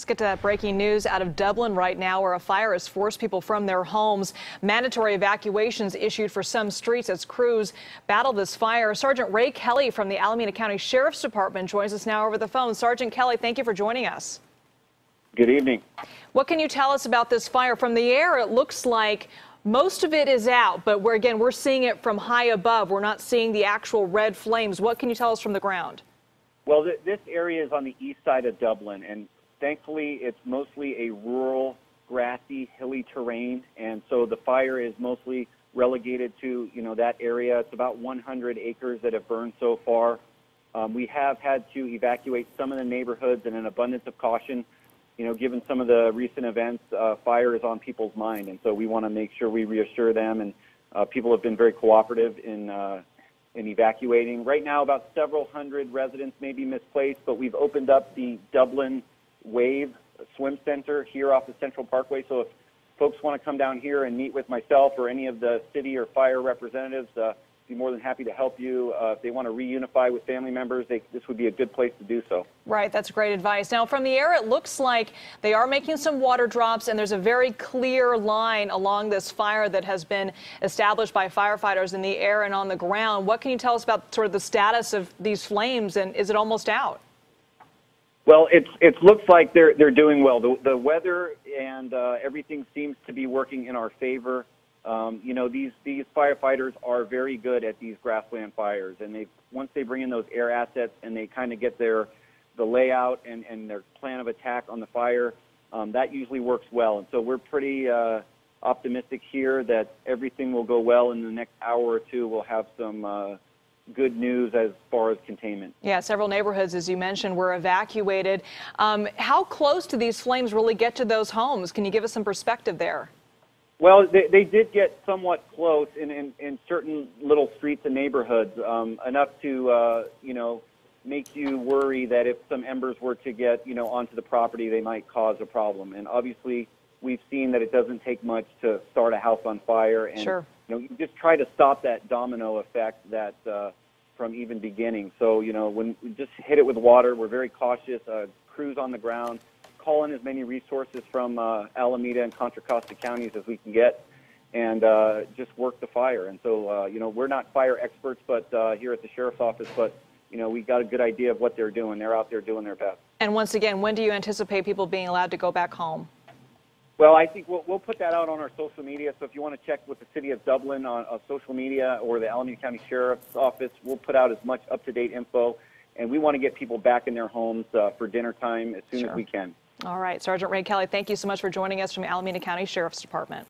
Let's get to that breaking news out of Dublin right now, where a fire has forced people from their homes. Mandatory evacuations issued for some streets as crews battle this fire. Sergeant Ray Kelly from the Alameda County Sheriff's Department joins us now over the phone. Sergeant Kelly, thank you for joining us. Good evening. What can you tell us about this fire? From the air, it looks like most of it is out, but we're seeing it from high above. We're not seeing the actual red flames. What can you tell us from the ground? Well, this area is on the east side of Dublin, and thankfully it's mostly a rural, grassy, hilly terrain, and so the fire is mostly relegated to, that area. It's about 100 acres that have burned so far. We have had to evacuate some of the neighborhoods in an abundance of caution. Given some of the recent events, fire is on people's mind, and so we want to make sure we reassure them, and people have been very cooperative in evacuating. Right now, about several hundred residents may be misplaced, but we've opened up the Dublin Wave Swim Center here off the Central Parkway. So if folks want to come down here and meet with myself or any of the city or fire representatives, be more than happy to help you. If they want to reunify with family members, this would be a good place to do so. Right, that's great advice. Now, from the air, it looks like they are making some water drops, and there's a very clear line along this fire that has been established by firefighters in the air and on the ground. What can you tell us about sort of the status of these flames, and is it almost out? Well, it looks like they're doing well. The weather and everything seems to be working in our favor. These firefighters are very good at these grassland fires, and once they bring in those air assets and they kind of get the layout and their plan of attack on the fire, that usually works well. And so we're pretty optimistic here that everything will go well. In the next hour or two, we'll have some good news as far as containment. Yeah, several neighborhoods, as you mentioned, were evacuated. How close do these flames really get to those homes? Can you give us some perspective there? Well, they did get somewhat close in certain little streets and neighborhoods, enough to, make you worry that if some embers were to get, onto the property, they might cause a problem. And obviously, we've seen that it doesn't take much to start a house on fire. And, sure. You just try to stop that domino effect that from even beginning. So, when we just hit it with water, we're very cautious, crews on the ground, call in as many resources from Alameda and Contra Costa counties as we can get, and just work the fire. And so, we're not fire experts, but here at the Sheriff's Office, but, we got a good idea of what they're doing. They're out there doing their best. And once again, when do you anticipate people being allowed to go back home? Well, I think we'll put that out on our social media. So if you want to check with the City of Dublin on social media or the Alameda County Sheriff's Office, we'll put out as much up-to-date info. And we want to get people back in their homes for dinner time as soon as we can. All right. Sergeant Ray Kelly, thank you so much for joining us from Alameda County Sheriff's Department.